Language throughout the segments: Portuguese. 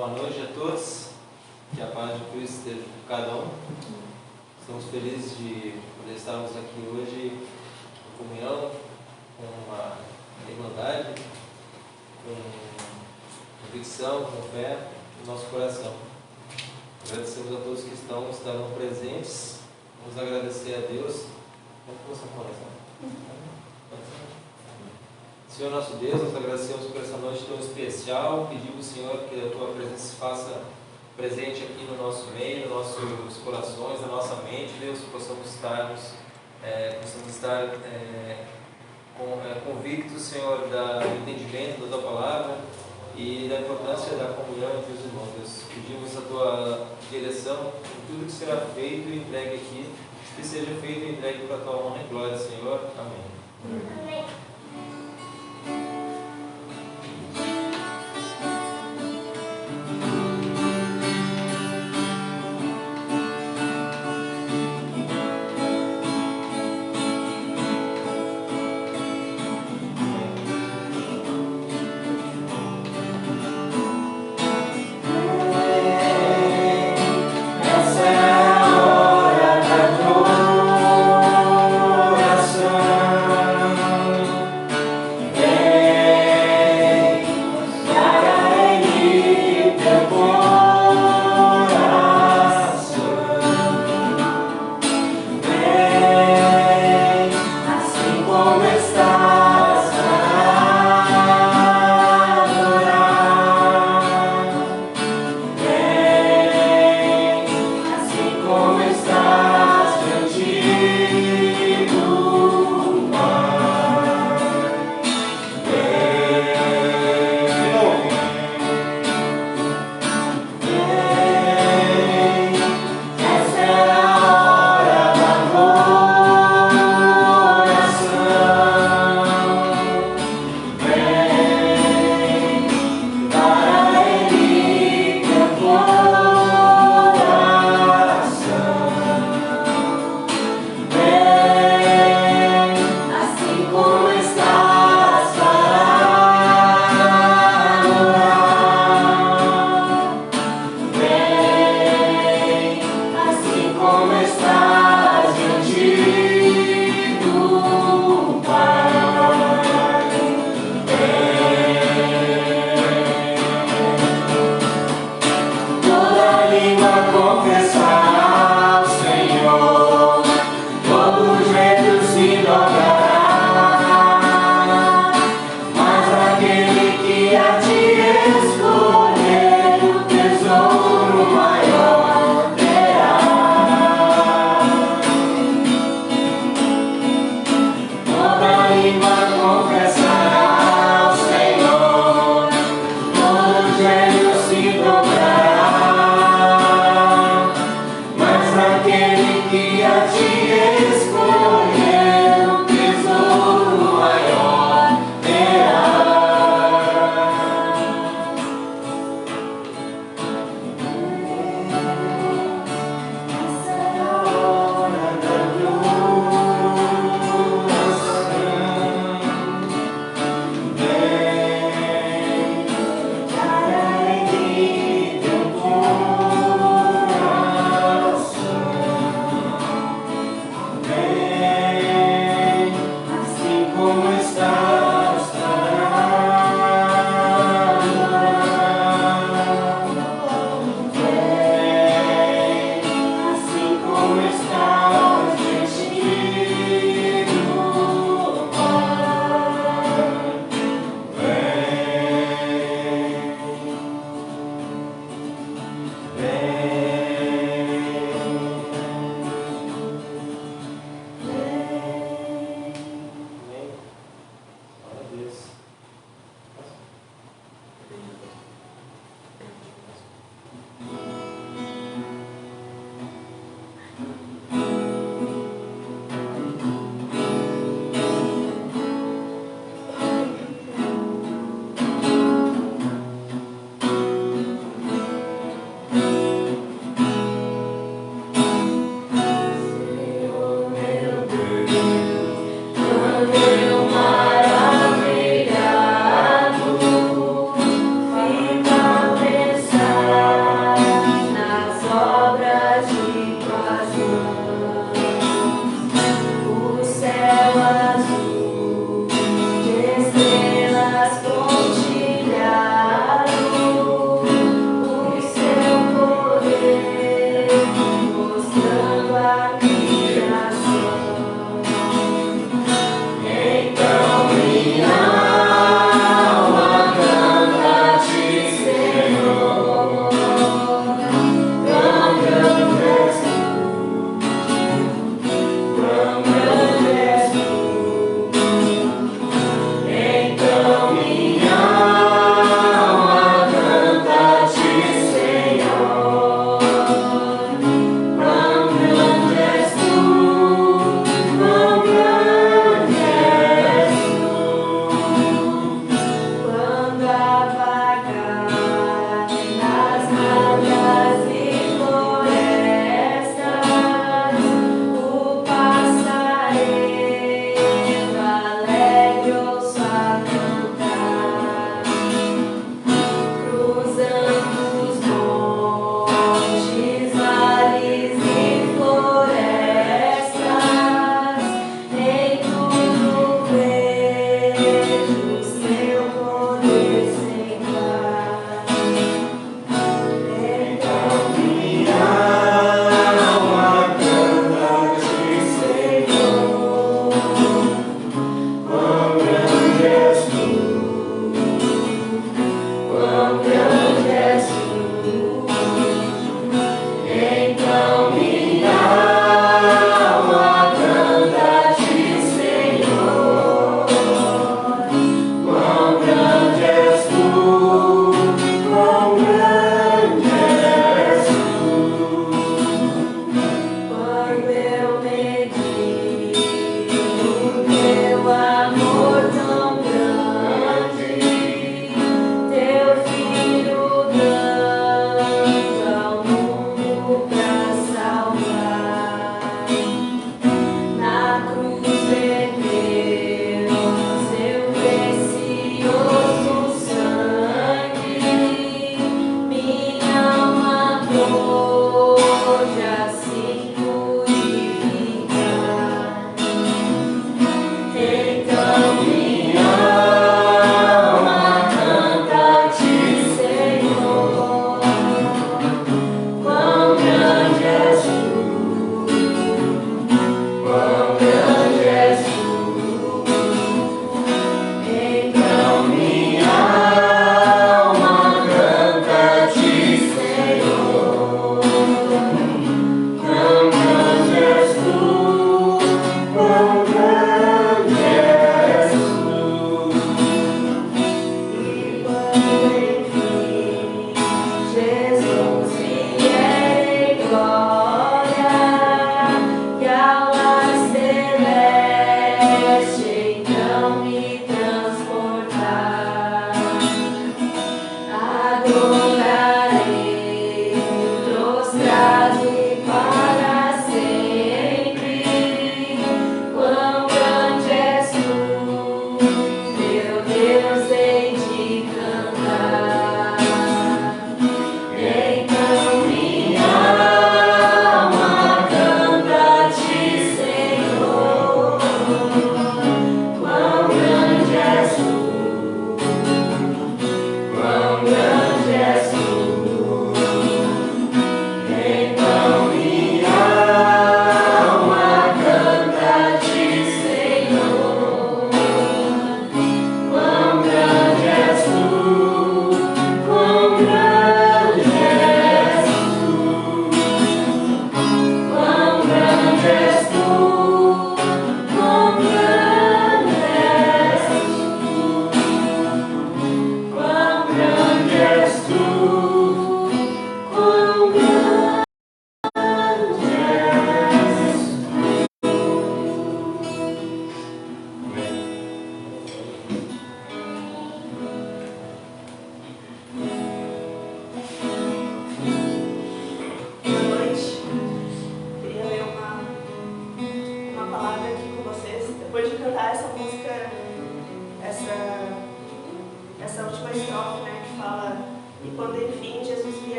Boa noite a todos, que a paz de Cristo esteja com cada um. Estamos felizes de poder estarmos aqui hoje em comunhão, com uma irmandade, com convicção, com fé no nosso coração. Agradecemos a todos que estarão presentes. Vamos agradecer a Deus. Senhor nosso Deus, nós agradecemos por essa noite tão especial. Pedimos, Senhor, que a Tua presença se faça presente aqui no nosso meio, nos nossos corações, na nossa mente, Deus, que possamos estar convictos, Senhor, do entendimento da Tua palavra e da importância da comunhão entre os irmãos, Deus. Pedimos a Tua direção em tudo que será feito e entregue aqui, que seja feito e entregue para a Tua honra e glória, Senhor. Amém. Amém. Essa é a hora da adoração.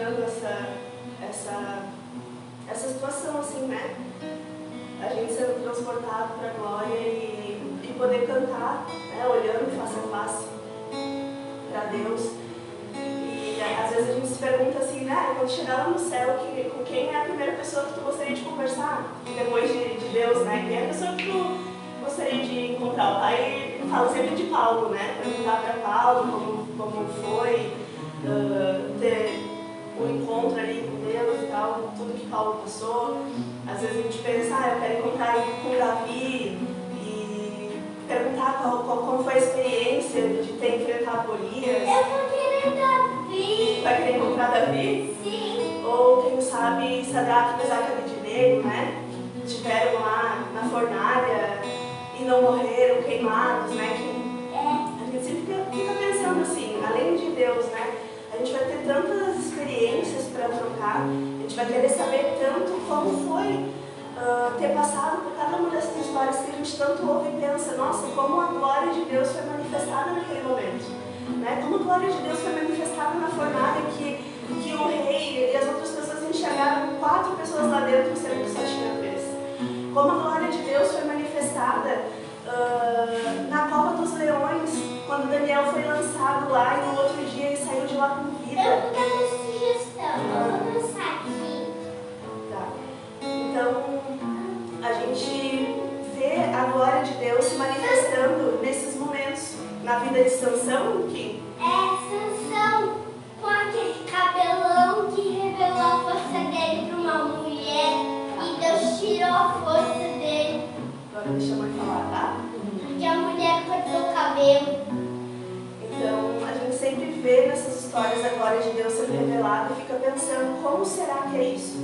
imaginando essa situação, assim, né? A gente sendo transportado para a glória e poder cantar, né? Olhando face a face para Deus. E às vezes a gente se pergunta assim, né? Quando chegar lá no céu, com quem é a primeira pessoa que tu gostaria de conversar? Depois de Deus, né? Quem é a pessoa que tu gostaria de encontrar? O pai fala sempre de Paulo, né? Perguntar para Paulo como foi ter um encontro ali com Deus e tal, tudo que Paulo passou. Às vezes a gente pensa, eu quero encontrar com Davi e perguntar qual foi a experiência de ter enfrentado Golias. Eu vou querer Davi. Vai querer encontrar Davi? Sim. Ou quem sabe Sadraque, Mesaque e Abednego, né? Estiveram lá na fornalha e não morreram queimados, né? A gente sempre fica pensando assim, além de Deus, né? A gente vai ter tantas experiências para trocar, a gente vai querer saber tanto como foi ter passado por cada uma dessas histórias que a gente tanto ouve e pensa, nossa, como a glória de Deus foi manifestada naquele momento, né? Como a glória de Deus foi manifestada na fornalha que o rei e as outras pessoas enxergaram 4 pessoas lá dentro, sendo que só tinha 3. Como a glória de Deus foi manifestada na cova dos leões, quando Daniel foi lançado lá e no outro dia ele saiu de lá com vida. Eu vou dar uma sugestão, eu vou dançar aqui. Tá. Então, a gente vê a glória de Deus se manifestando nesses momentos. Na vida de Sansão, que Sansão, com aquele cabelão que revelou a força dele para uma mulher e Deus tirou a força dele. Agora deixa a mãe falar, tá? Porque a mulher cortou o cabelo. Então, a gente sempre vê nessas histórias a glória de Deus sendo revelada e fica pensando, como será que é isso?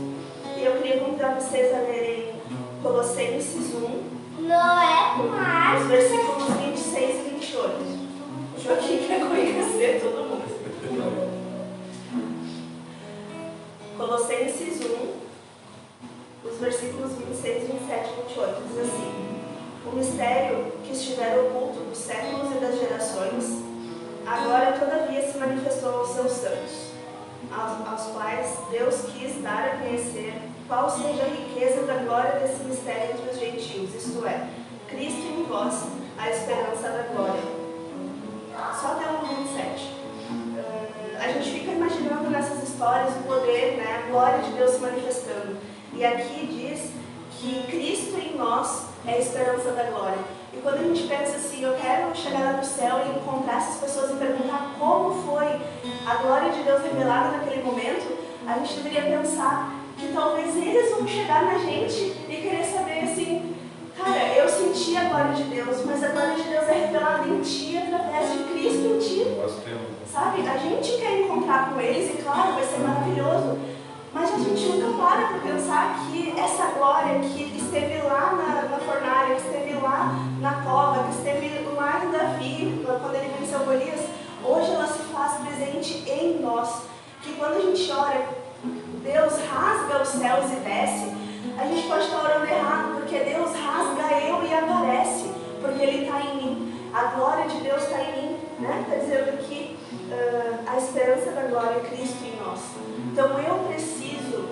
E eu queria convidar vocês a lerem Colossenses 1, Noé com os árvore. versículos 26 e 28. O Joaquim pegou e cacete todo mundo. Colossenses 1, os versículos 26, 27 e 28, diz assim: o mistério que estivera oculto dos séculos e das gerações, agora todavia se manifestou aos seus santos, aos quais Deus quis dar a conhecer qual seja a riqueza da glória desse mistério entre os gentios, isto é, Cristo em vós, a esperança da glória. Só até o 27. A gente fica imaginando nessas histórias o poder, né, a glória de Deus se manifestando. E aqui diz que Cristo em nós é a esperança da glória. E quando a gente pensa assim, eu quero chegar lá no céu e encontrar essas pessoas e perguntar como foi a glória de Deus revelada naquele momento, a gente deveria pensar que talvez eles vão chegar na gente e querer saber assim, cara, eu senti a glória de Deus, mas a glória de Deus é revelada em ti através de Cristo em ti. Sabe? A gente quer encontrar com eles e claro, vai ser maravilhoso, mas a gente nunca para pensar que essa glória que esteve lá na fornalha, que esteve lá na cova, que esteve lá em Davi, quando ele venceu Golias, hoje ela se faz presente em nós. Que quando a gente ora, Deus rasga os céus e desce, a gente pode estar orando errado, porque Deus rasga eu e aparece, porque Ele está em mim. A glória de Deus está em mim, né? Está dizendo que a esperança da glória é Cristo em nós. Então eu preciso,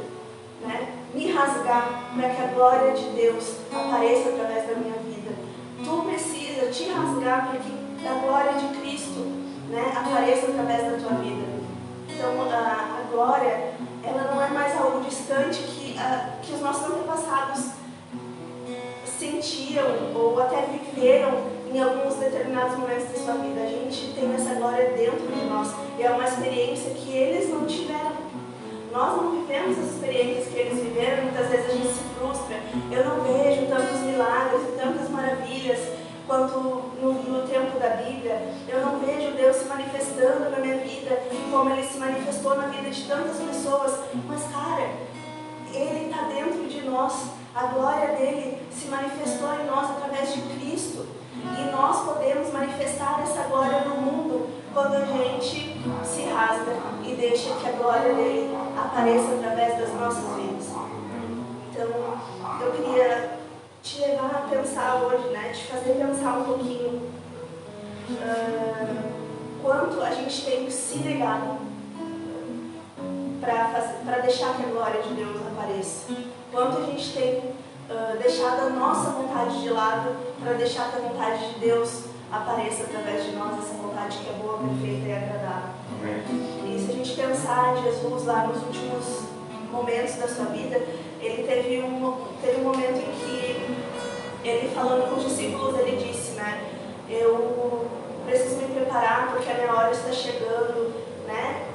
né, me rasgar para que a glória de Deus apareça através da minha vida. Tu precisa te rasgar para que a glória de Cristo, né, apareça através da tua vida. Então a glória, ela não é mais algo distante que os nossos antepassados sentiam ou até viveram em alguns determinados momentos da sua vida. A gente tem essa glória dentro de nós e é uma experiência que eles não tiveram. Nós não vivemos as experiências que eles viveram, muitas vezes a gente se frustra. Eu não vejo tantos milagres e tantas maravilhas quanto no tempo da Bíblia. Eu não vejo Deus se manifestando na minha vida como Ele se manifestou na vida de tantas pessoas. Mas, cara, Ele está dentro de nós. A glória dEle se manifestou em nós através de Cristo. E nós podemos manifestar essa glória no mundo quando a gente se rasga e deixa que a glória dEle apareça através das nossas vidas. Então, eu queria te levar a pensar hoje, né? Te fazer pensar um pouquinho quanto a gente tem se negado para deixar que a glória de Deus apareça? Quanto a gente tem deixado a nossa vontade de lado para deixar que a vontade de Deus apareça através de nós, essa vontade que é boa, perfeita e agradável. E se a gente pensar em Jesus lá nos últimos momentos da sua vida, ele teve um momento em que ele, falando com os discípulos, ele disse, né, eu preciso me preparar porque a minha hora está chegando, né,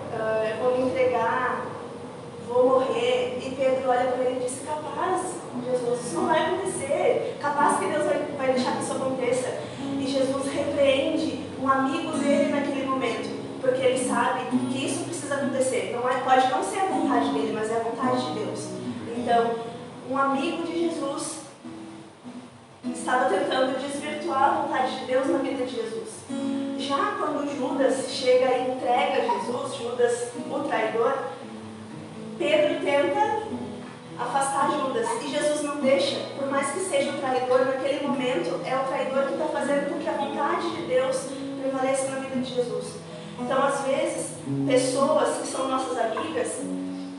eu vou me entregar, vou morrer. E Pedro olha para ele e disse, capaz, Jesus, isso não vai acontecer, capaz que Deus vai deixar que isso aconteça. E Jesus repreende um amigo dele naquele momento, porque ele sabe que isso precisa acontecer. Pode não ser a vontade dele, mas é a vontade de Deus. Então, um amigo de Jesus estava tentando desvirtuar a vontade de Deus na vida de Jesus. Já quando Judas chega e entrega Jesus, Judas, o traidor, Pedro tenta afastar Judas e Jesus não deixa. Por mais que seja o traidor, naquele momento é o traidor que está fazendo com que a vontade de Deus prevaleça na vida de Jesus. Então, às vezes, pessoas que são nossas amigas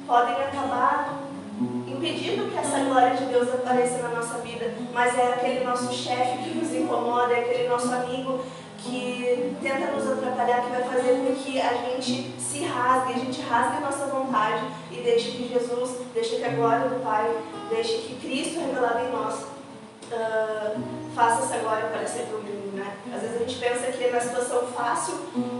podem acabar impedindo que essa glória de Deus apareça na nossa vida, mas é aquele nosso chefe que nos incomoda, é aquele nosso amigo que tenta nos atrapalhar, que vai fazer com que a gente se rasgue, a gente rasgue a nossa vontade e deixe que Jesus, deixe que a glória do Pai, deixe que Cristo revelado em nós faça essa glória aparecer para o mundo, né? Às vezes a gente pensa que é na situação fácil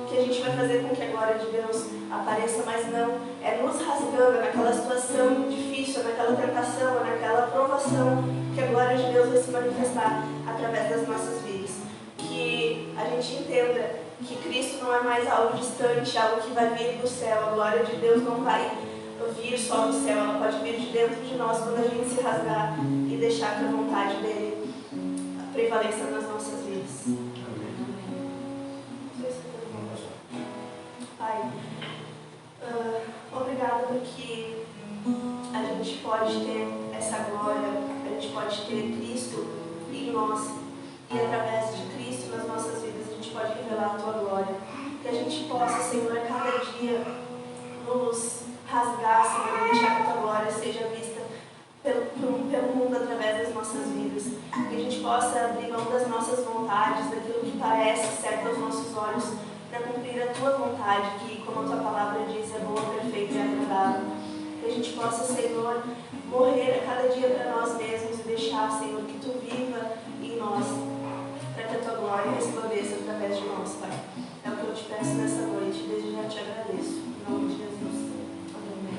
que a gente vai fazer com que a glória de Deus apareça, mas não, é nos rasgando, naquela situação difícil, naquela tentação, naquela provação, que a glória de Deus vai se manifestar através das nossas vidas. Que a gente entenda que Cristo não é mais algo distante, algo que vai vir do céu. A glória de Deus não vai vir só do céu, ela pode vir de dentro de nós quando a gente se rasgar e deixar que a vontade dele prevaleça nas nossas vidas. Pai, obrigada porque a gente pode ter essa glória, a gente pode ter Cristo em nós e através de Cristo nas nossas vidas a gente pode revelar a Tua glória. Que a gente possa, Senhor, a cada dia nos rasgar, Senhor, e deixar que a Tua glória seja vista pelo mundo através das nossas vidas. Que a gente possa abrir mão das nossas vontades, daquilo que parece certo aos nossos olhos, para cumprir a Tua vontade, que, como a Tua palavra diz, é boa, perfeita e agradável. Que a gente possa, Senhor, morrer a cada dia para nós mesmos e deixar, Senhor, que Tu viva em nós, para que a Tua glória resplandeça através de nós, Pai. É o que eu te peço nessa noite, desde já te agradeço. Em nome de Jesus. Amém.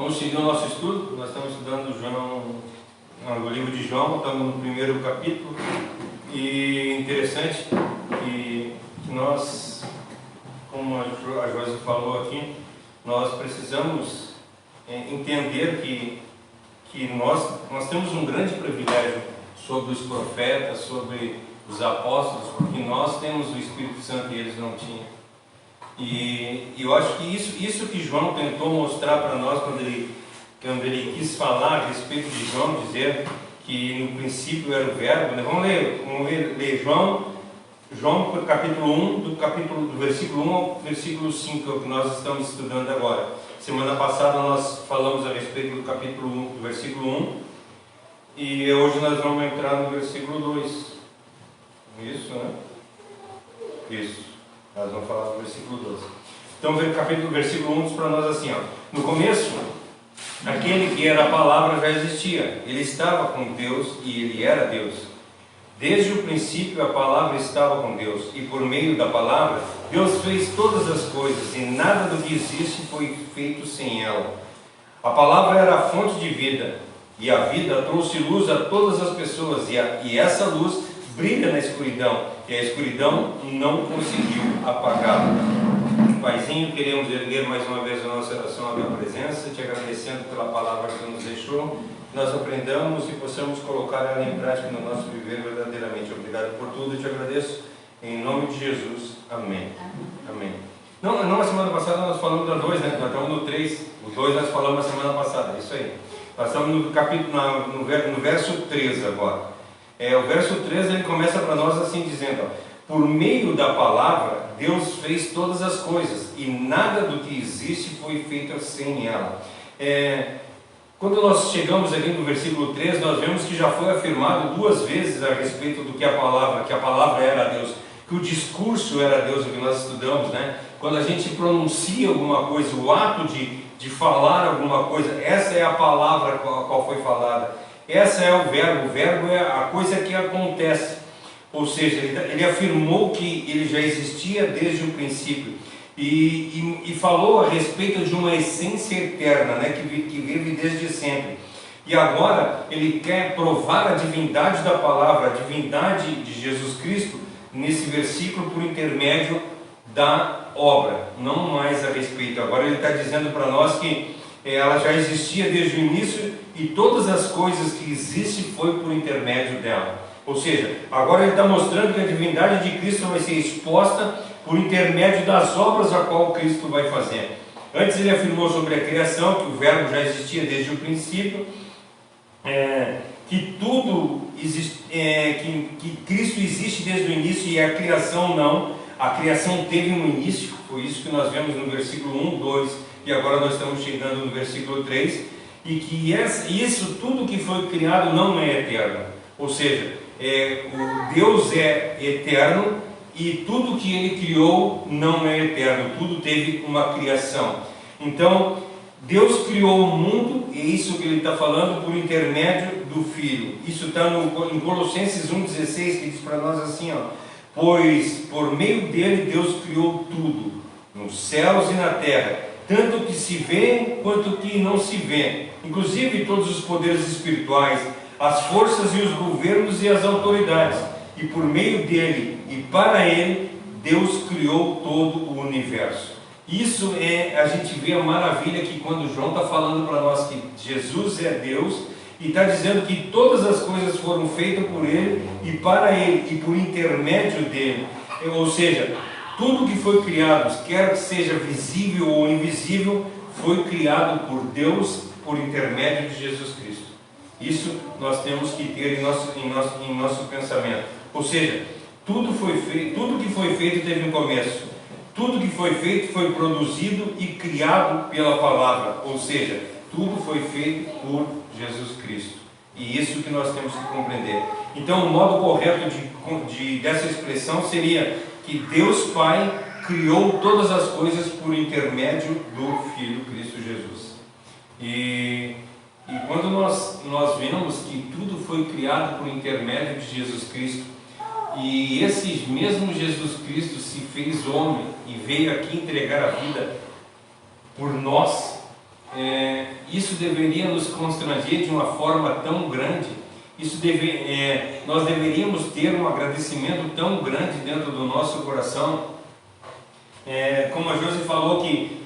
Vamos seguir o nosso estudo. Nós estamos estudando o livro de João, estamos no primeiro capítulo. E interessante que nós, como a Josi falou aqui, nós precisamos entender que nós temos um grande privilégio sobre os profetas, sobre os apóstolos, porque nós temos o Espírito Santo e eles não tinham. E eu acho que isso que João tentou mostrar para nós quando ele quis falar a respeito de João, dizer que no princípio era o verbo, né? Vamos ler João capítulo 1, do versículo 1 ao versículo 5, é o que nós estamos estudando agora. Semana passada nós falamos a respeito do capítulo 1, do versículo 1, e hoje nós vamos entrar no versículo 2. Isso, né? Isso. Nós vamos falar do versículo 12. Então, o versículo 1 diz para nós assim, ó: no começo, aquele que era a palavra já existia. Ele estava com Deus e ele era Deus. Desde o princípio a palavra estava com Deus, e por meio da palavra Deus fez todas as coisas, e nada do que existe foi feito sem ela. A palavra era a fonte de vida, e a vida trouxe luz a todas as pessoas, e essa luz brilha na escuridão, e a escuridão não conseguiu apagá-la. Paizinho, queremos erguer mais uma vez a nossa oração à tua presença, te agradecendo pela palavra que tu nos deixou, que nós aprendamos e possamos colocar ela em prática no nosso viver verdadeiramente. Obrigado por tudo, eu te agradeço, em nome de Jesus. Amém. Amém. Não, na semana passada nós falamos da 2, né? Nós estamos no 3, o 2 nós falamos na semana passada, isso aí. Nós estamos no capítulo, no verso 3 agora. O verso 3 ele começa para nós assim dizendo, ó: por meio da palavra Deus fez todas as coisas, e nada do que existe foi feito sem ela. Quando nós chegamos aqui no versículo 3, nós vemos que já foi afirmado 2 vezes a respeito do que a palavra era Deus, que o discurso era Deus, o que nós estudamos, né? Quando a gente pronuncia alguma coisa, o ato de falar alguma coisa, essa é a palavra a qual foi falada. Essa é o verbo é a coisa que acontece. Ou seja, ele afirmou que ele já existia desde o princípio e falou a respeito de uma essência eterna, né, que vive desde sempre. E agora ele quer provar a divindade da palavra, a divindade de Jesus Cristo, nesse versículo por intermédio da obra, não mais a respeito. Agora ele está dizendo para nós que ela já existia desde o início e todas as coisas que existem foi por intermédio dela. Ou seja, agora ele está mostrando que a divindade de Cristo vai ser exposta por intermédio das obras a qual Cristo vai fazer. Antes ele afirmou sobre a criação, que o verbo já existia desde o princípio, que tudo existe, que Cristo existe desde o início e a criação não. A criação teve um início, foi isso que nós vemos no versículo 1, 2 e agora nós estamos chegando no versículo 3, e que isso tudo que foi criado não é eterno. Ou seja, o Deus é eterno e tudo que ele criou não é eterno, tudo teve uma criação. Então, Deus criou o mundo, e isso que ele está falando, por intermédio do Filho. Isso está em Colossenses 1,16, que diz para nós assim, ó: pois por meio dele Deus criou tudo, nos céus e na terra, tanto que se vê quanto que não se vê, inclusive todos os poderes espirituais, as forças e os governos e as autoridades, e por meio dele e para ele Deus criou todo o universo. Isso a gente vê a maravilha que quando João está falando para nós que Jesus é Deus, e está dizendo que todas as coisas foram feitas por ele e para ele e por intermédio dele. Ou seja, tudo que foi criado, quer que seja visível ou invisível, foi criado por Deus por intermédio de Jesus Cristo. Isso nós temos que ter em nosso pensamento. Ou seja, tudo que foi feito teve um começo. Tudo que foi feito foi produzido e criado pela palavra. Ou seja, tudo foi feito por Jesus Cristo. E isso que nós temos que compreender. Então, o modo correto dessa expressão seria que Deus Pai criou todas as coisas por intermédio do Filho Cristo Jesus. E quando nós vemos que tudo foi criado por intermédio de Jesus Cristo, e esse mesmo Jesus Cristo se fez homem e veio aqui entregar a vida por nós, isso deveria nos constranger de uma forma tão grande. Nós deveríamos ter um agradecimento tão grande dentro do nosso coração. Como a Josi falou, que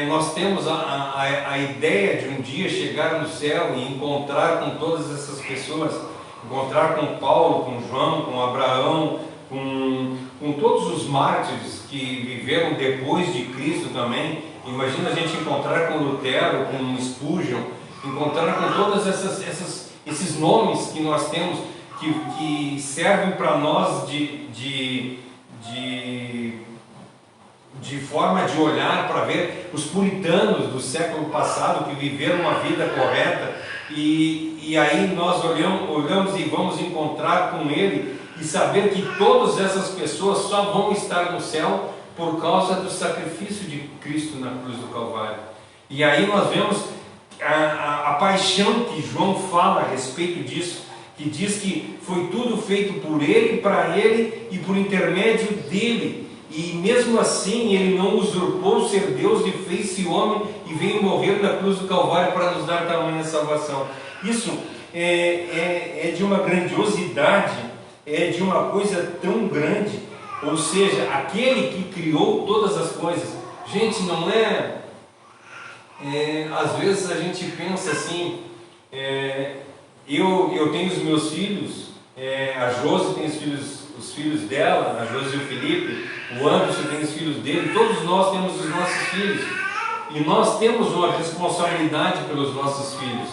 nós temos a ideia de um dia chegar no céu e encontrar com todas essas pessoas, encontrar com Paulo, com João, com Abraão, com todos os mártires que viveram depois de Cristo também. Imagina a gente encontrar com Lutero, com Spurgeon, encontrar com todos esses nomes que nós temos, que servem para nós de forma de olhar para ver os puritanos do século passado que viveram uma vida correta, e aí nós olhamos e vamos encontrar com ele e saber que todas essas pessoas só vão estar no céu por causa do sacrifício de Cristo na cruz do Calvário. E aí nós vemos a paixão que João fala a respeito disso, que diz que foi tudo feito por ele, para ele e por intermédio dele. E mesmo assim ele não usurpou ser Deus e fez-se homem e veio morrer na cruz do Calvário para nos dar tamanha salvação. Isso é de uma grandiosidade, é de uma coisa tão grande. Ou seja, aquele que criou todas as coisas. Gente, não é... às vezes a gente pensa assim, eu tenho os meus filhos, a Josi tem os filhos dela, a Josi e o Felipe, o Anderson tem os filhos dele, todos nós temos os nossos filhos, e nós temos uma responsabilidade pelos nossos filhos.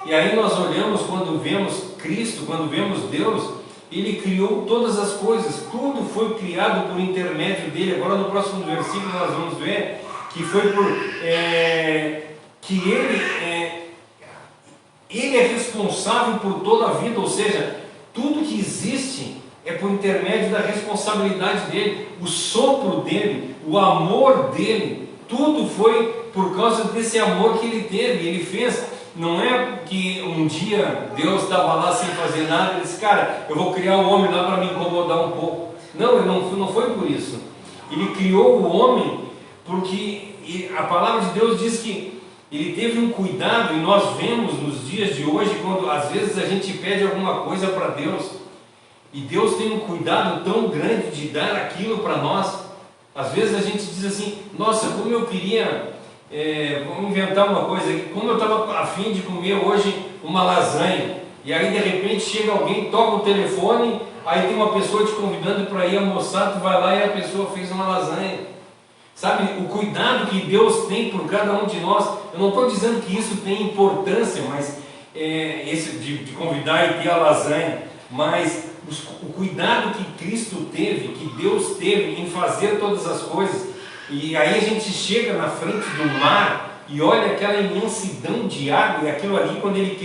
E aí nós olhamos, quando vemos Cristo, quando vemos Deus, Ele criou todas as coisas, tudo foi criado por intermédio dele. Agora no próximo versículo nós vamos ver que foi que ele é responsável por toda a vida, ou seja, tudo que existe é por intermédio da responsabilidade dele, o sopro dele, o amor dele, tudo foi por causa desse amor que ele teve, ele fez. Não é que um dia Deus estava lá sem fazer nada e disse, cara, eu vou criar um homem lá para me incomodar um pouco. Não, não foi por isso. Ele criou o homem porque a palavra de Deus diz que ele teve um cuidado, e nós vemos nos dias de hoje, quando às vezes a gente pede alguma coisa para Deus, e Deus tem um cuidado tão grande de dar aquilo para nós. Às vezes a gente diz assim, nossa, como eu queria, vamos inventar uma coisa, como eu estava a fim de comer hoje uma lasanha, e aí de repente chega alguém, toca o telefone, aí tem uma pessoa te convidando para ir almoçar, tu vai lá e a pessoa fez uma lasanha. Sabe, o cuidado que Deus tem por cada um de nós. Eu não estou dizendo que isso tem importância, mas esse de convidar e ter a lasanha, mas o cuidado que Cristo teve, que Deus teve em fazer todas as coisas. E aí a gente chega na frente do mar e olha aquela imensidão de água, e aquilo ali, quando ele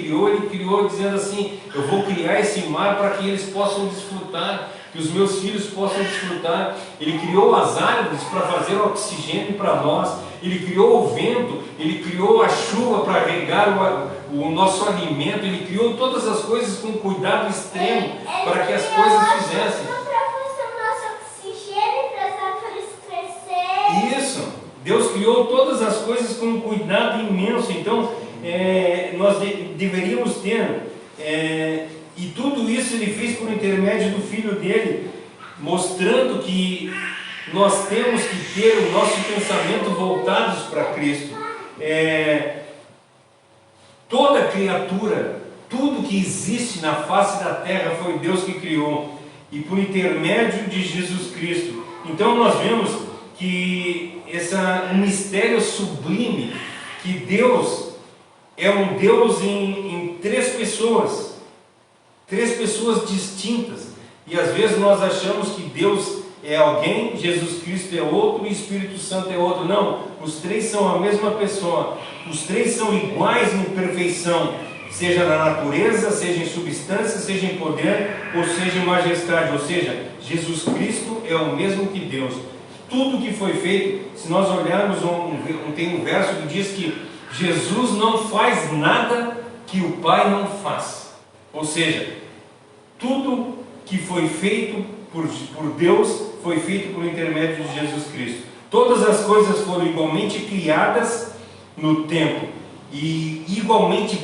criou dizendo assim, eu vou criar esse mar para que eles possam desfrutar, que os meus filhos possam desfrutar. Ele criou as árvores para fazer oxigênio para nós, ele criou o vento, ele criou a chuva para regar o nosso alimento, ele criou todas as coisas com cuidado extremo para que as coisas fizessem. Para fazer o nosso oxigênio, para as árvores crescerem. Isso, Deus criou todas as coisas com um cuidado imenso. Então nós deveríamos ter, e tudo isso ele fez por intermédio do Filho dele, mostrando que nós temos que ter o nosso pensamento voltados para Cristo. Toda criatura, tudo que existe na face da terra foi Deus que criou, e por intermédio de Jesus Cristo. Então nós vemos que um mistério sublime, que Deus é um Deus em três pessoas distintas, e às vezes nós achamos que Deus é alguém, Jesus Cristo é outro e o Espírito Santo é outro. Não, os três são a mesma pessoa, os três são iguais em perfeição, seja na natureza, seja em substância, seja em poder, ou seja em majestade. Ou seja, Jesus Cristo é o mesmo que Deus. Tudo que foi feito, se nós olharmos, tem um verso que diz que Jesus não faz nada que o Pai não faz. Ou seja, tudo que foi feito por Deus foi feito por intermédio de Jesus Cristo. Todas as coisas foram igualmente criadas no tempo e igualmente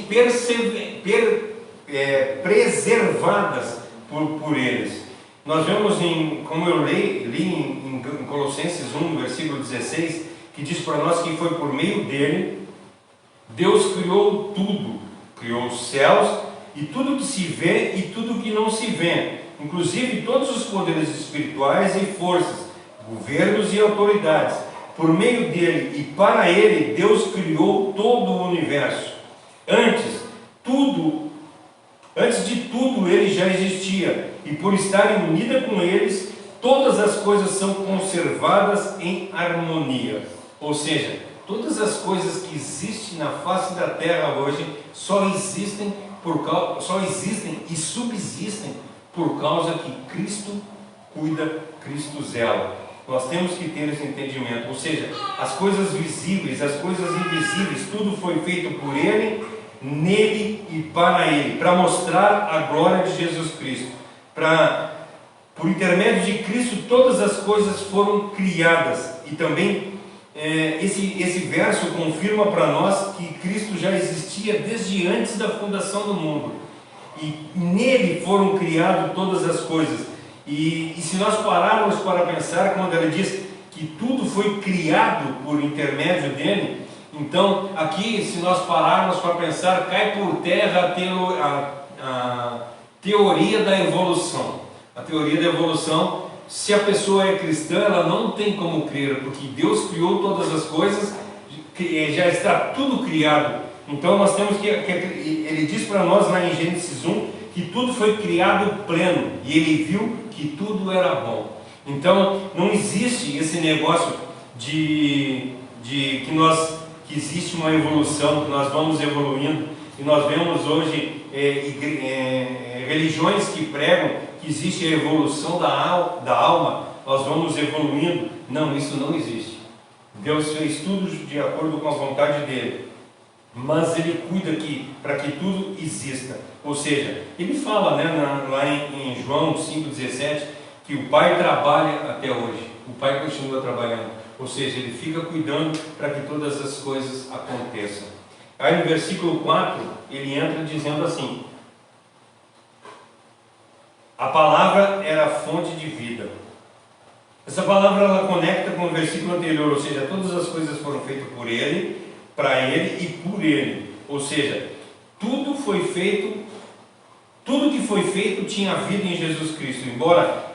preservadas por eles. Nós vemos, como eu li em Colossenses 1, versículo 16, que diz para nós que foi por meio dele, Deus criou tudo, criou os céus e tudo que se vê e tudo que não se vê, inclusive todos os poderes espirituais e forças, governos e autoridades. Por meio dele e para ele, Deus criou todo o universo. Antes de tudo ele já existia, e por estarem unidas com eles, todas as coisas são conservadas em harmonia. Ou seja, todas as coisas que existem na face da terra hoje só existem e subsistem por causa que Cristo cuida, Cristo zela. Nós temos que ter esse entendimento, ou seja, as coisas visíveis, as coisas invisíveis, tudo foi feito por Ele, nele e para Ele, para mostrar a glória de Jesus Cristo. Por intermédio de Cristo, todas as coisas foram criadas. E também esse verso confirma para nós que Cristo já existia desde antes da fundação do mundo. E nele foram criadas todas as coisas. E se nós pararmos para pensar, quando ele diz que tudo foi criado por intermédio dele, então aqui, se nós pararmos para pensar, cai por terra a teoria da evolução. A teoria da evolução, se a pessoa é cristã, ela não tem como crer, porque Deus criou todas as coisas, já está tudo criado. Então nós temos ele diz para nós lá em Gênesis 1, que tudo foi criado pleno, e ele viu que tudo era bom. Então não existe esse negócio que existe uma evolução, que nós vamos evoluindo, e nós vemos hoje religiões que pregam que existe a evolução da alma, nós vamos evoluindo. Não, isso não existe. Deus fez tudo de acordo com a vontade dele, mas ele cuida para que tudo exista. Ou seja, ele fala, lá em João 5,17, que o Pai trabalha até hoje, o Pai continua trabalhando, ou seja, ele fica cuidando para que todas as coisas aconteçam. Aí no versículo 4, ele entra dizendo assim: a palavra era a fonte de vida. Essa palavra ela conecta com o versículo anterior, ou seja, todas as coisas foram feitas por ele, para ele e por ele. Ou seja, tudo que foi feito tinha vida em Jesus Cristo. Embora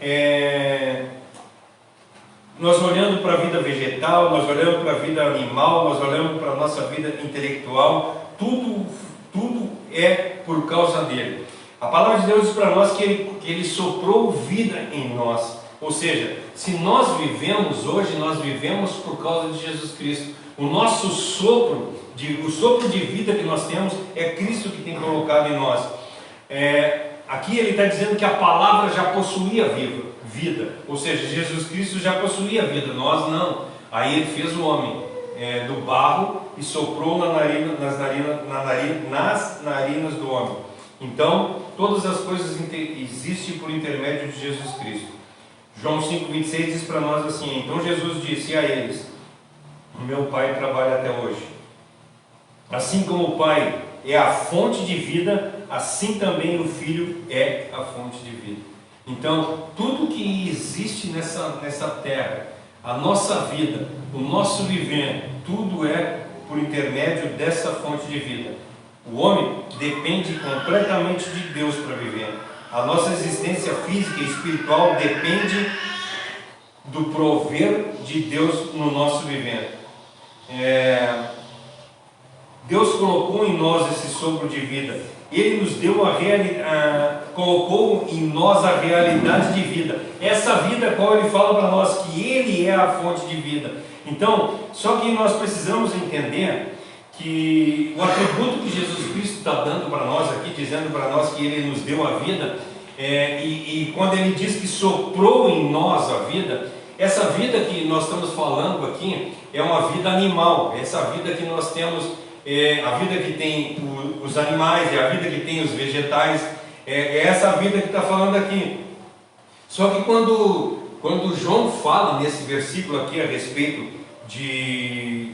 nós olhando para a vida vegetal, nós olhando para a vida animal, nós olhando para a nossa vida intelectual, tudo é por causa dele. A palavra de Deus diz para nós que ele soprou vida em nós. Ou seja, se nós vivemos hoje, nós vivemos por causa de Jesus Cristo. O nosso sopro de vida que nós temos é Cristo que tem colocado em nós. Aqui ele está dizendo que a palavra já possuía vida, ou seja, Jesus Cristo já possuía vida, nós não. Aí ele fez o homem do barro e soprou nas narinas do homem. Então, todas as coisas existem por intermédio de Jesus Cristo. João 5,26 diz para nós assim: então Jesus disse a eles: o meu Pai trabalha até hoje. Assim como o Pai é a fonte de vida, assim também o Filho é a fonte de vida. Então, tudo que existe nessa terra, a nossa vida, o nosso viver, tudo é por intermédio dessa fonte de vida. O homem depende completamente de Deus para viver. A nossa existência física e espiritual depende do prover de Deus no nosso viver. Deus colocou em nós esse sopro de vida. Ele nos deu colocou em nós a realidade de vida. Essa vida a qual ele fala para nós que ele é a fonte de vida. Então, só que nós precisamos entender que o atributo que Jesus Cristo está dando para nós aqui, dizendo para nós que ele nos deu a vida, e quando ele diz que soprou em nós a vida, essa vida que nós estamos falando aqui é uma vida animal. Essa vida que nós temos, a vida que tem os animais, é a vida que tem os vegetais, é essa vida que está falando aqui. Só que quando João fala nesse versículo aqui a respeito de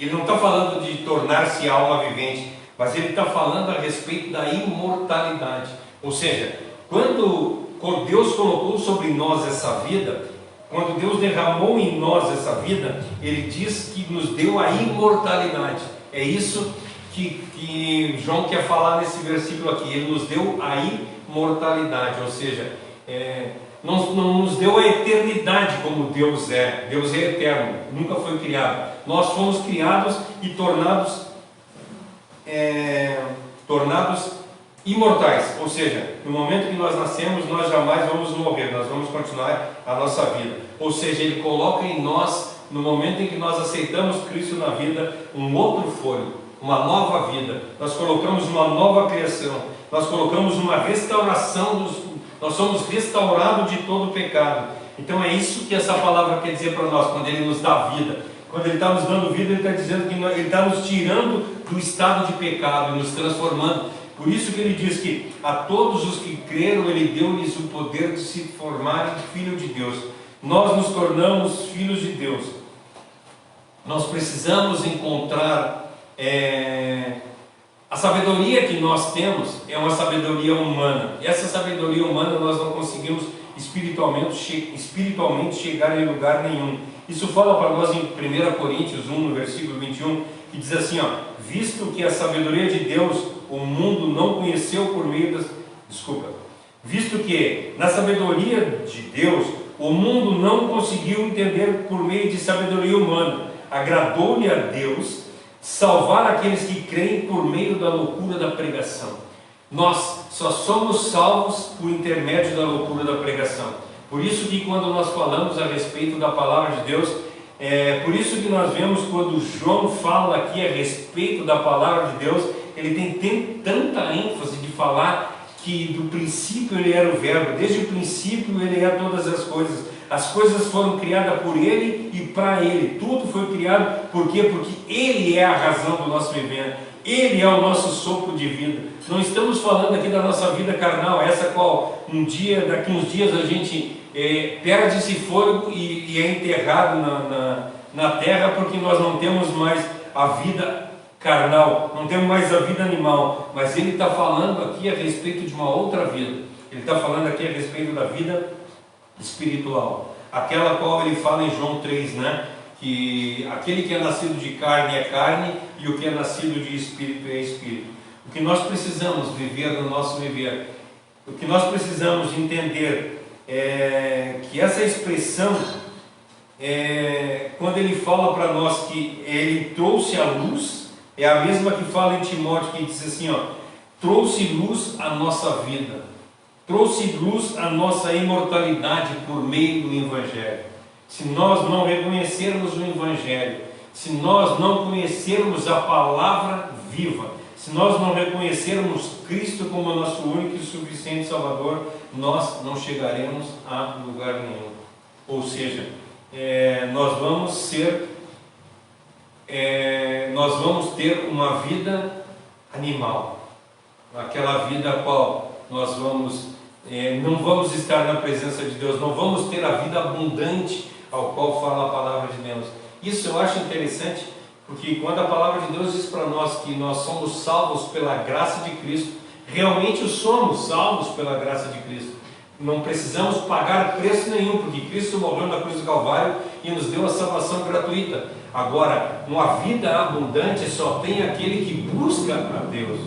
Ele não está falando de tornar-se alma vivente, mas ele está falando a respeito da imortalidade. Ou seja, quando Deus colocou sobre nós essa vida, quando Deus derramou em nós essa vida, Ele diz que nos deu a imortalidade. É isso que João quer falar nesse versículo aqui. Ele nos deu a imortalidade, ou seja, não nos deu a eternidade como Deus é. Deus é eterno, nunca foi criado. Nós fomos criados e tornados imortais, ou seja, no momento que nós nascemos, nós jamais vamos morrer, nós vamos continuar a nossa vida. Ou seja, Ele coloca em nós, no momento em que nós aceitamos Cristo na vida, um outro fôlego, uma nova vida. Nós colocamos uma nova criação, nós colocamos uma restauração, nós somos restaurados de todo o pecado. Então é isso que essa palavra quer dizer para nós, quando Ele nos dá vida. Quando Ele está nos dando vida, Ele está dizendo que Ele está nos tirando do estado de pecado e nos transformando. Por isso que Ele diz que a todos os que creram, Ele deu-lhes o poder de se formarem filhos de Deus. Nós nos tornamos filhos de Deus. Nós precisamos encontrar a sabedoria que nós temos é uma sabedoria humana. Essa sabedoria humana nós não conseguimos espiritualmente chegar em lugar nenhum. Isso fala para nós em 1 Coríntios 1, no versículo 21, que diz assim, visto que a sabedoria de Deus o mundo não conheceu por meio das... Visto que na sabedoria de Deus o mundo não conseguiu entender por meio de sabedoria humana, agradou-lhe a Deus salvar aqueles que creem por meio da loucura da pregação. Nós só somos salvos por intermédio da loucura da pregação. Por isso que quando nós falamos a respeito da palavra de Deus, por isso que nós vemos quando João fala aqui a respeito da palavra de Deus, ele tem tanta ênfase de falar que do princípio ele era o verbo, desde o princípio ele é todas as coisas foram criadas por ele e para ele, tudo foi criado, por quê? Porque ele é a razão do nosso viver, ele é o nosso sopro de vida. Não estamos falando aqui da nossa vida carnal, essa qual daqui uns dias a gente perde esse fôlego e é enterrado na terra, porque nós não temos mais a vida carnal, não temos mais a vida animal. Mas ele está falando aqui a respeito de uma outra vida. Ele está falando aqui a respeito da vida espiritual, aquela qual ele fala em João 3, né? Que aquele que é nascido de carne é carne e o que é nascido de espírito é espírito. O que nós precisamos viver no nosso viver, o que nós precisamos entender é que essa expressão, quando ele fala para nós que ele trouxe a luz, é a mesma que fala em Timóteo, que diz assim, trouxe luz à nossa vida, trouxe luz à nossa imortalidade por meio do Evangelho. Se nós não reconhecermos o Evangelho, se nós não conhecermos a palavra viva, se nós não reconhecermos Cristo como nosso único e suficiente Salvador, nós não chegaremos a lugar nenhum. Ou seja, nós vamos ter uma vida animal, aquela vida a qual nós não vamos estar na presença de Deus, não vamos ter a vida abundante ao qual fala a palavra de Deus. Isso eu acho interessante, porque quando a palavra de Deus diz para nós que nós somos salvos pela graça de Cristo, realmente somos salvos pela graça de Cristo. Não precisamos pagar preço nenhum, porque Cristo morreu na cruz do Calvário e nos deu a salvação gratuita. Agora, uma vida abundante só tem aquele que busca a Deus.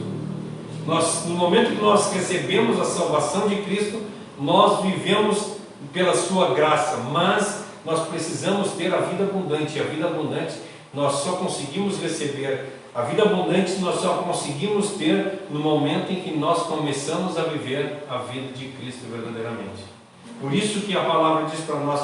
No momento que nós recebemos a salvação de Cristo, nós vivemos pela sua graça, mas nós precisamos ter a vida abundante. A vida abundante nós só conseguimos receber, a vida abundante nós só conseguimos ter no momento em que nós começamos a viver a vida de Cristo verdadeiramente. Por isso que a palavra diz para nós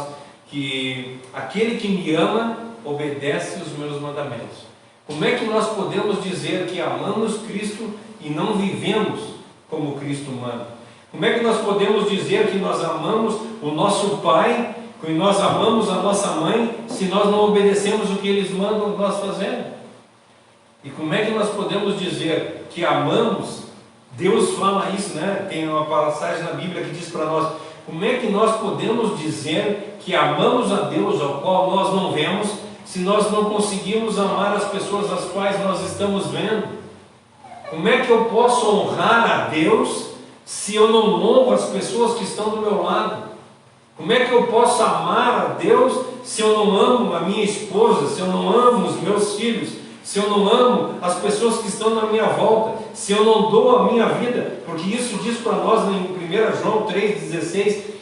que aquele que me ama obedece os meus mandamentos. Como é que nós podemos dizer que amamos Cristo e não vivemos como Cristo manda? Como é que nós podemos dizer que nós amamos o nosso Pai, que nós amamos a nossa mãe, se nós não obedecemos o que eles mandam nós fazermos? E como é que nós podemos dizer que amamos? Deus fala isso, né? Tem uma passagem na Bíblia que diz para nós, como é que nós podemos dizer que amamos a Deus, ao qual nós não vemos, se nós não conseguimos amar as pessoas às quais nós estamos vendo? Como é que eu posso honrar a Deus se eu não honro as pessoas que estão do meu lado? Como é que eu posso amar a Deus se eu não amo a minha esposa, se eu não amo os meus filhos, se eu não amo as pessoas que estão na minha volta, se eu não dou a minha vida? Porque isso diz para nós em 1 João 3,16,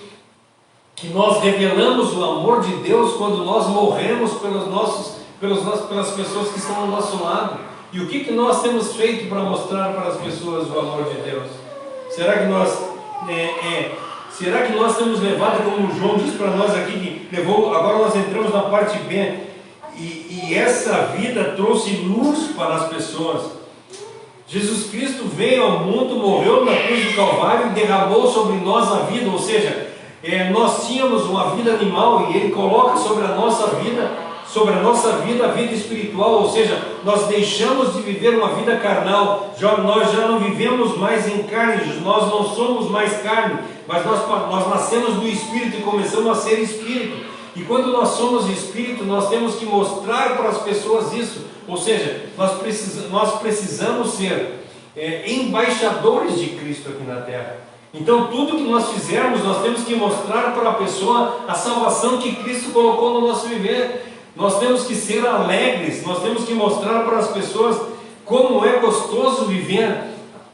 que nós revelamos o amor de Deus quando nós morremos pelas pessoas que estão ao nosso lado. E o que nós temos feito para mostrar para as pessoas o amor de Deus? Será que nós temos levado, como o João diz para nós aqui, que levou, agora nós entramos na parte B, e essa vida trouxe luz para as pessoas. Jesus Cristo veio ao mundo, morreu na cruz do Calvário e derramou sobre nós a vida, ou seja, nós tínhamos uma vida animal e Ele coloca sobre a nossa vida a vida espiritual, ou seja, nós deixamos de viver uma vida carnal, nós já não vivemos mais em carne, nós não somos mais carne, mas nós nascemos do Espírito e começamos a ser Espírito. E quando nós somos Espírito, nós temos que mostrar para as pessoas isso, ou seja, nós precisamos ser embaixadores de Cristo aqui na terra. Então tudo que nós fizermos, nós temos que mostrar para a pessoa a salvação que Cristo colocou no nosso viver. Nós temos que ser alegres, nós temos que mostrar para as pessoas como é gostoso viver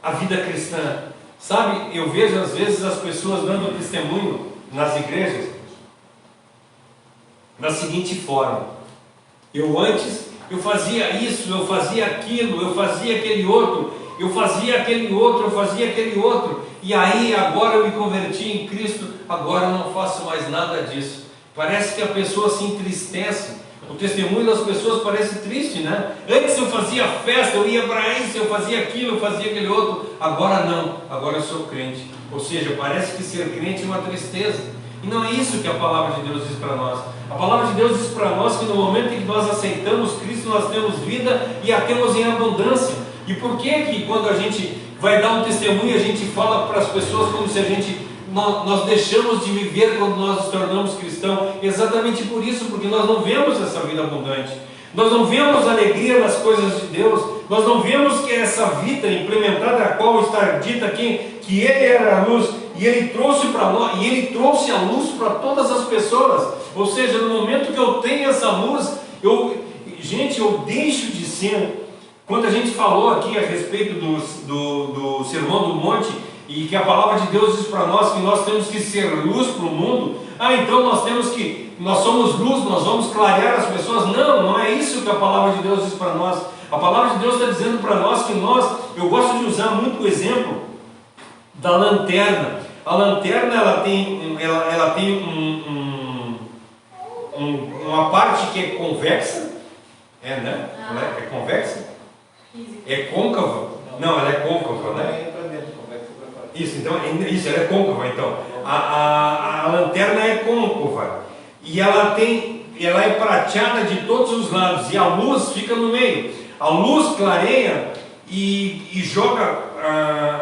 a vida cristã. Sabe, eu vejo às vezes as pessoas dando testemunho nas igrejas da seguinte forma: antes eu fazia isso, eu fazia aquilo, eu fazia aquele outro, e aí agora eu me converti em Cristo, agora eu não faço mais nada disso. Parece que a pessoa se entristece. O testemunho das pessoas parece triste, né? Antes eu fazia festa, eu ia para isso, eu fazia aquilo, eu fazia aquele outro. Agora não, agora eu sou crente. Ou seja, parece que ser crente é uma tristeza. E não é isso que a palavra de Deus diz para nós. A palavra de Deus diz para nós que no momento em que nós aceitamos Cristo, nós temos vida e a temos em abundância. E por que quando a gente vai dar um testemunho, a gente fala para as pessoas como se nós deixamos de viver quando nós nos tornamos cristãos? Exatamente por isso, porque nós não vemos essa vida abundante, nós não vemos alegria nas coisas de Deus, nós não vemos que essa vida implementada, a qual está dita aqui, que Ele era a luz, e Ele trouxe para nós, e Ele trouxe a luz para todas as pessoas. Ou seja, no momento que eu tenho essa luz, eu deixo de ser. Quando a gente falou aqui a respeito do Sermão do Monte, e que a palavra de Deus diz para nós que nós temos que ser luz para o mundo, então nós somos luz, nós vamos clarear as pessoas. Não é isso que a palavra de Deus diz para nós. A palavra de Deus está dizendo para nós que eu gosto de usar muito o exemplo da lanterna. A lanterna ela tem uma parte que é convexa, né? Ela é convexa? É côncava? Não, ela é côncava, né? Isso, então, ela é côncava, então. A lanterna é côncava. E ela é prateada de todos os lados. E a luz fica no meio. A luz clareia e joga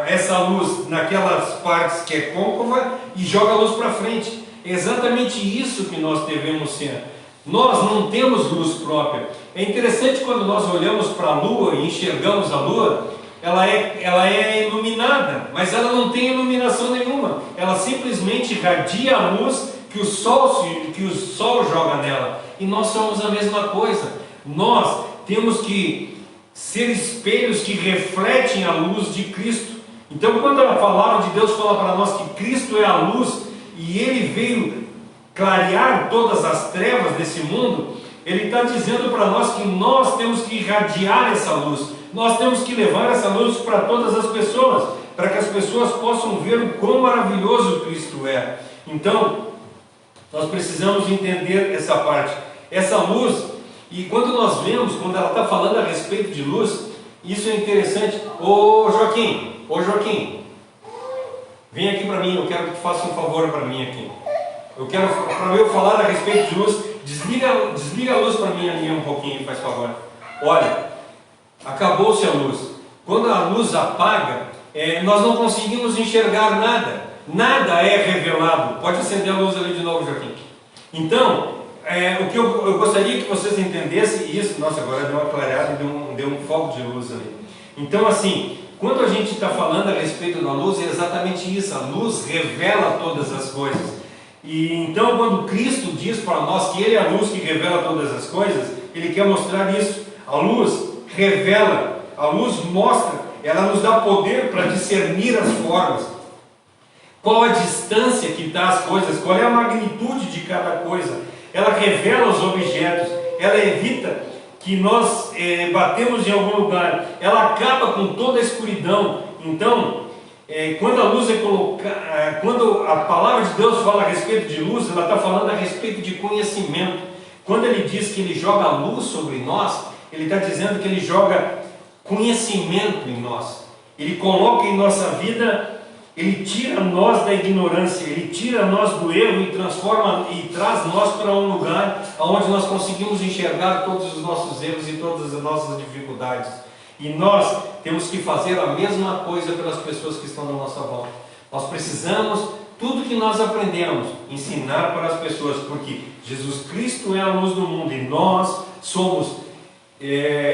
essa luz naquelas partes que é côncava e joga a luz para frente. É exatamente isso que nós devemos ser. Nós não temos luz própria. É interessante quando nós olhamos para a lua e enxergamos a lua. Ela é iluminada, mas ela não tem iluminação nenhuma. Ela simplesmente irradia a luz que o sol joga nela. E nós somos a mesma coisa. Nós temos que ser espelhos que refletem a luz de Cristo. Então, quando a palavra de Deus fala para nós que Cristo é a luz e Ele veio clarear todas as trevas desse mundo, Ele está dizendo para nós que nós temos que irradiar essa luz. Nós temos que levar essa luz para todas as pessoas, para que as pessoas possam ver o quão maravilhoso Cristo é. Então, nós precisamos entender essa parte. Essa luz, e quando nós vemos, quando ela está falando a respeito de luz, isso é interessante. Ô Joaquim, vem aqui para mim, eu quero que tu faça um favor para mim aqui. Para eu falar a respeito de luz, desliga a luz para mim ali um pouquinho, faz favor. Olha, acabou-se a luz. Quando a luz apaga, nós não conseguimos enxergar nada. Nada é revelado. Pode acender a luz ali de novo, Joaquim. Então, o que eu gostaria que vocês entendessem isso, nossa, agora deu uma clareada e deu um foco de luz ali. Então, assim, quando a gente está falando a respeito da luz, é exatamente isso, a luz revela todas as coisas. E então, quando Cristo diz para nós que Ele é a luz que revela todas as coisas, Ele quer mostrar isso. A luz revela, a luz mostra, ela nos dá poder para discernir as formas. Qual a distância que está as coisas, qual é a magnitude de cada coisa. Ela revela os objetos, ela evita que nós batemos em algum lugar, ela acaba com toda a escuridão. Então, quando a luz é colocada, quando a palavra de Deus fala a respeito de luz, ela está falando a respeito de conhecimento. Quando Ele diz que Ele joga a luz sobre nós, Ele está dizendo que Ele joga conhecimento em nós. Ele coloca em nossa vida, Ele tira nós da ignorância, Ele tira nós do erro e transforma e traz nós para um lugar onde nós conseguimos enxergar todos os nossos erros e todas as nossas dificuldades. E nós temos que fazer a mesma coisa pelas pessoas que estão na nossa volta. Nós precisamos, tudo que nós aprendemos, ensinar para as pessoas, porque Jesus Cristo é a luz do mundo e nós somos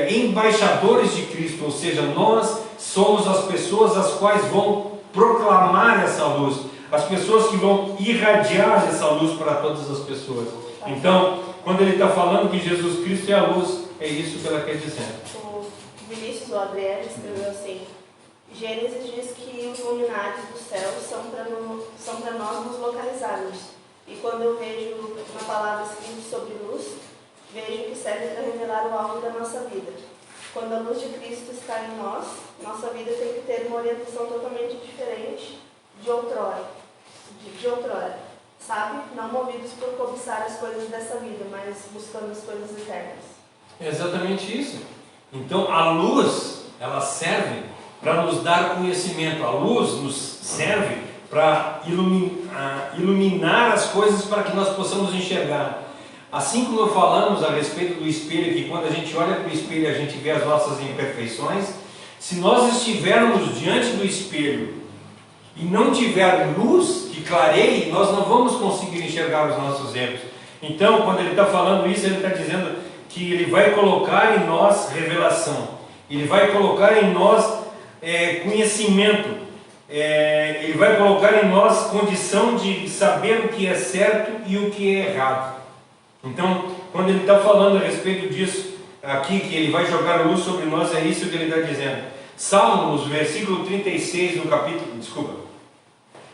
embaixadores de Cristo, ou seja, nós somos as pessoas as quais vão proclamar essa luz, as pessoas que vão irradiar essa luz para todas as pessoas. Então, quando ele está falando que Jesus Cristo é a luz, é isso que ela quer dizer. O Vinícius, o Adriano, escreveu assim: Gênesis diz que os luminares do céu são para nós nos localizarmos. E quando eu vejo uma palavra escrita sobre luz, vejo que serve para revelar o alvo da nossa vida. Quando a luz de Cristo está em nós, nossa vida tem que ter uma orientação totalmente diferente de outrora. Sabe? Não movidos por cobiçar as coisas dessa vida, mas buscando as coisas eternas. É exatamente isso. Então, a luz, ela serve para nos dar conhecimento. A luz nos serve para iluminar as coisas para que nós possamos enxergar. Assim como falamos a respeito do espelho, que quando a gente olha para o espelho a gente vê as nossas imperfeições, se nós estivermos diante do espelho e não tiver luz que clareie, nós não vamos conseguir enxergar os nossos erros. Então, quando ele está falando isso, ele está dizendo que ele vai colocar em nós revelação, ele vai colocar em nós conhecimento, ele vai colocar em nós condição de saber o que é certo e o que é errado. Então, quando ele está falando a respeito disso aqui, que ele vai jogar luz sobre nós, é isso que ele está dizendo. Salmos, versículo 36,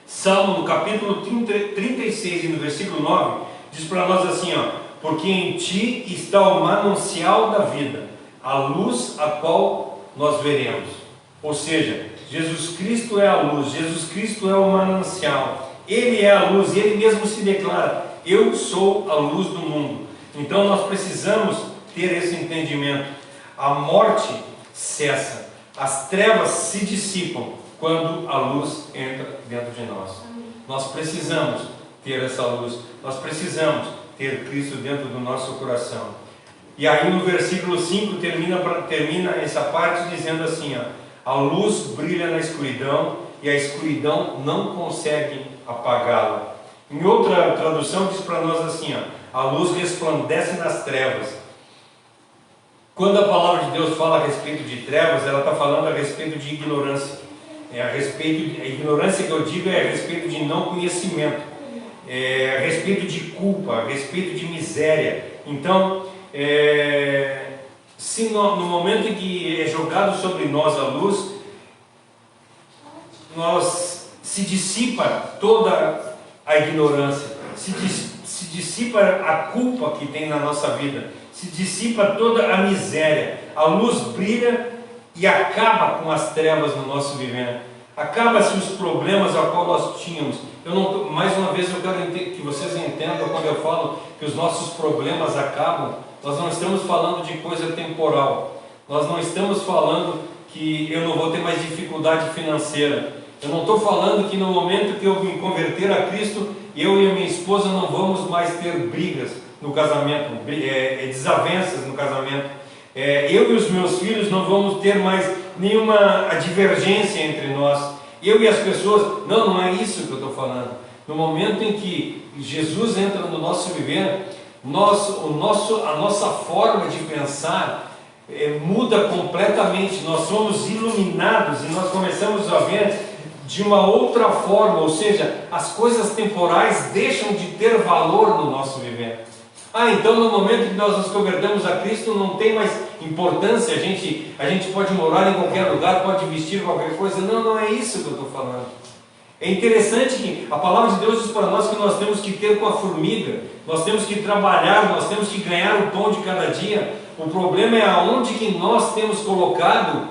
Salmo, no capítulo 36 e no versículo 9, diz para nós assim, ó: porque em ti está o manancial da vida, a luz a qual nós veremos. Ou seja, Jesus Cristo é a luz, Jesus Cristo é o manancial, Ele é a luz, e Ele mesmo se declara: eu sou a luz do mundo. Então nós precisamos ter esse entendimento. A morte cessa, as trevas se dissipam quando a luz entra dentro de nós. Nós precisamos ter essa luz, nós precisamos ter Cristo dentro do nosso coração. E aí no versículo 5 termina essa parte dizendo assim, ó: a luz brilha na escuridão e a escuridão não consegue apagá-la. Em outra tradução diz para nós assim, ó: a luz resplandece nas trevas. Quando a palavra de Deus fala a respeito de trevas, ela está falando a respeito de ignorância. A ignorância que eu digo é a respeito de não conhecimento, a respeito de culpa, a respeito de miséria. Então, se no momento em que é jogado sobre nós a luz, se dissipa toda a ignorância, se dissipa a culpa que tem na nossa vida, se dissipa toda a miséria. A luz brilha e acaba com as trevas no nosso vivendo. Acaba-se os problemas a qual nós tínhamos. Mais uma vez eu quero que vocês entendam, quando eu falo que os nossos problemas acabam, nós não estamos falando de coisa temporal. Nós não estamos falando que eu não vou ter mais dificuldade financeira. Eu não estou falando que no momento que eu me converter a Cristo, eu e a minha esposa não vamos mais ter brigas no casamento, desavenças no casamento. Eu e os meus filhos não vamos ter mais nenhuma divergência entre nós. Eu e as pessoas, não é isso que eu estou falando. No momento em que Jesus entra no nosso viver, a nossa forma de pensar muda completamente. Nós somos iluminados e nós começamos a ver de uma outra forma, ou seja, as coisas temporais deixam de ter valor no nosso viver. Então no momento que nós nos convertemos a Cristo não tem mais importância, a gente pode morar em qualquer lugar, pode vestir qualquer coisa. Não é isso que eu estou falando. É interessante que a palavra de Deus diz para nós que nós temos que ter com a formiga, nós temos que trabalhar, nós temos que ganhar o pão de cada dia. O problema é aonde que nós temos colocado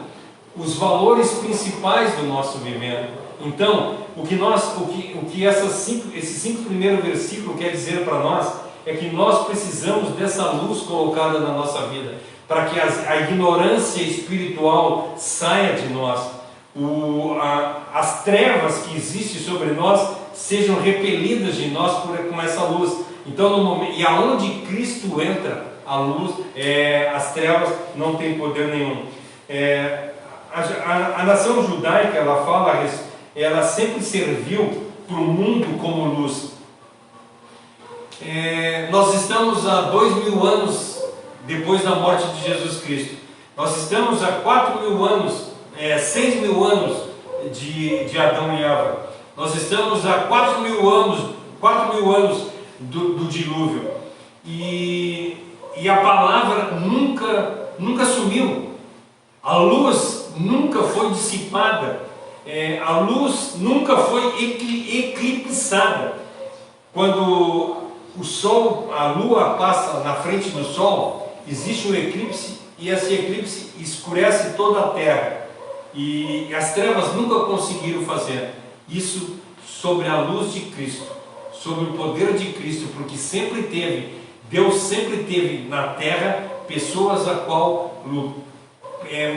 os valores principais do nosso viver. Então, o que esses 5 primeiros versículos quer dizer para nós é que nós precisamos dessa luz colocada na nossa vida, para que a ignorância espiritual saia de nós, as trevas que existem sobre nós sejam repelidas de nós com essa luz. Então, e aonde Cristo entra, a luz, as trevas não têm poder nenhum. A nação judaica, ela sempre serviu para o mundo como luz. Nós estamos há 2000 anos depois da morte de Jesus Cristo. Nós estamos há 4000 anos, 6000 anos de Adão e Eva. Nós estamos há 4000 anos do dilúvio. E a palavra nunca sumiu. A luz nunca foi dissipada. A luz nunca foi eclipsada. Quando o sol, a lua passa na frente do sol, existe um eclipse e esse eclipse escurece toda a terra. E as trevas nunca conseguiram fazer isso sobre a luz de Cristo, sobre o poder de Cristo, porque Deus sempre teve na terra pessoas a qual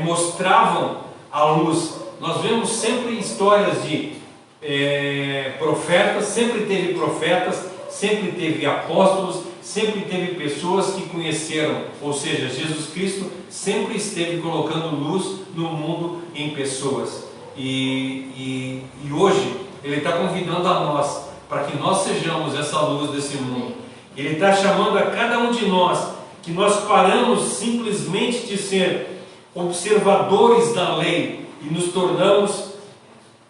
mostravam a luz. Nós vemos sempre histórias de profetas, sempre teve profetas, sempre teve apóstolos, sempre teve pessoas que conheceram, ou seja, Jesus Cristo sempre esteve colocando luz no mundo em pessoas. E hoje Ele está convidando a nós para que nós sejamos essa luz desse mundo. Ele está chamando a cada um de nós, que nós paramos simplesmente de ser observadores da lei e nos tornamos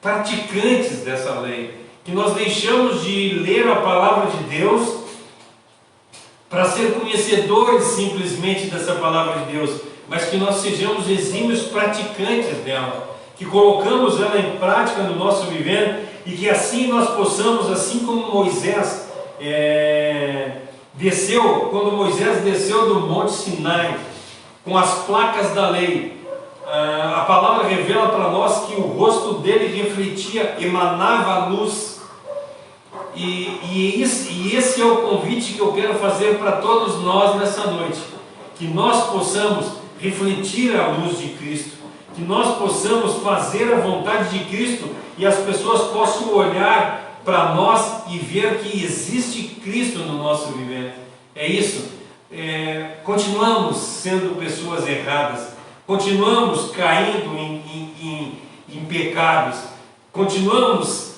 praticantes dessa lei, que nós deixamos de ler a palavra de Deus para ser conhecedores simplesmente dessa palavra de Deus, mas que nós sejamos exímios praticantes dela, que colocamos ela em prática no nosso viver, e que assim nós possamos, assim como Moisés quando Moisés desceu do Monte Sinai com as placas da lei, a palavra revela para nós que o rosto dele refletia, emanava a luz. E esse é o convite que eu quero fazer para todos nós nessa noite, que nós possamos refletir a luz de Cristo, que nós possamos fazer a vontade de Cristo e as pessoas possam olhar para nós e ver que existe Cristo no nosso viver. É isso. Continuamos sendo pessoas erradas, continuamos caindo em pecados, continuamos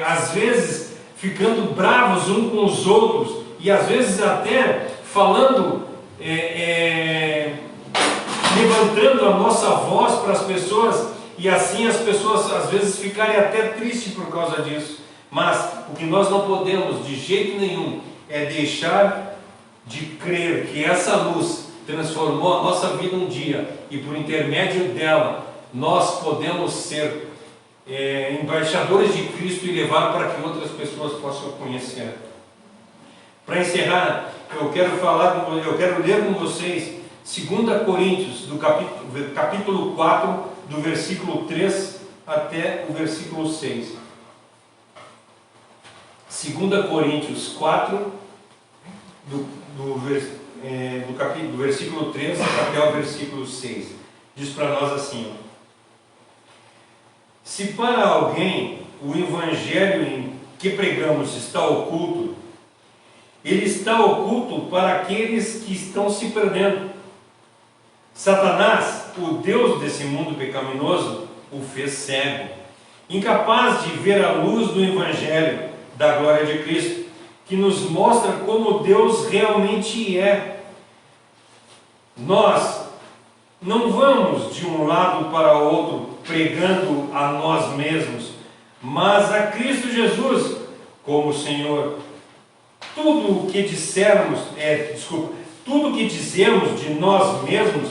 às vezes ficando bravos uns com os outros, e às vezes até falando, levantando a nossa voz para as pessoas, e assim as pessoas às vezes ficarem até tristes por causa disso. Mas o que nós não podemos de jeito nenhum é deixar de crer que essa luz transformou a nossa vida um dia, e por intermédio dela nós podemos ser embaixadores de Cristo e levar para que outras pessoas possam conhecer. Para encerrar, eu quero ler com vocês 2 Coríntios, do capítulo 4, do versículo 3 até o versículo 6. 2 Coríntios 4, do versículo 3 até o versículo 6. Diz para nós assim: se para alguém o evangelho que pregamos está oculto, ele está oculto para aqueles que estão se perdendo. Satanás, o Deus desse mundo pecaminoso, o fez cego, incapaz de ver a luz do evangelho da glória de Cristo, que nos mostra como Deus realmente é. Nós não vamos de um lado para o outro pregando a nós mesmos, mas a Cristo Jesus como Senhor. Tudo o que dizemos de nós mesmos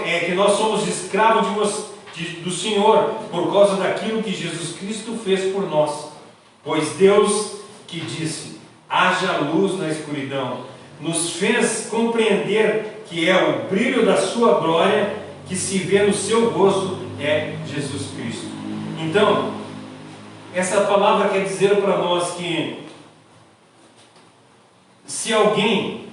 é que nós somos escravos do Senhor por causa daquilo que Jesus Cristo fez por nós. Pois Deus, que disse: haja luz na escuridão, nos fez compreender que é o brilho da sua glória que se vê no seu rosto é Jesus Cristo. Então, essa palavra quer dizer para nós que se alguém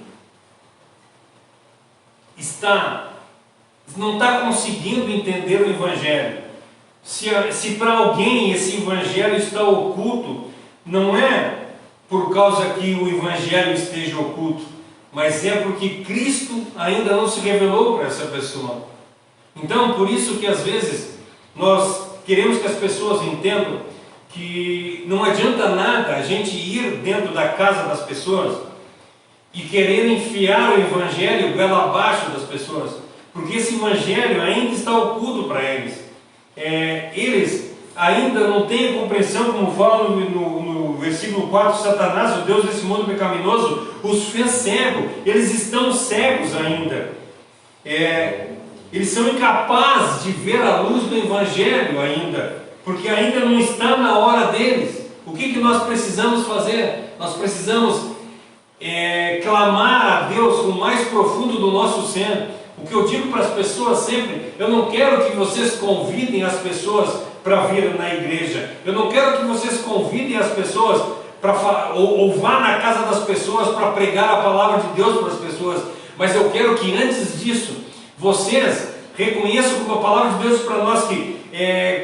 não está conseguindo entender o Evangelho, se para alguém esse Evangelho está oculto, não é por causa que o Evangelho esteja oculto, mas é porque Cristo ainda não se revelou para essa pessoa. Então, por isso que às vezes nós queremos que as pessoas entendam que não adianta nada a gente ir dentro da casa das pessoas e querer enfiar o Evangelho goela abaixo das pessoas, porque esse Evangelho ainda está oculto para eles. Eles ainda não têm a compreensão, como fala no versículo 4, Satanás, o Deus desse mundo pecaminoso, os fez cego. Eles estão cegos ainda. Eles são incapazes de ver a luz do Evangelho ainda, porque ainda não está na hora deles. O que nós precisamos fazer? Nós precisamos clamar a Deus com o mais profundo do nosso ser. O que eu digo para as pessoas sempre: eu não quero que vocês convidem as pessoas para vir na igreja, eu não quero que vocês convidem as pessoas ou vá na casa das pessoas para pregar a palavra de Deus para as pessoas, mas eu quero que antes disso vocês reconheçam como a palavra de Deus para nós que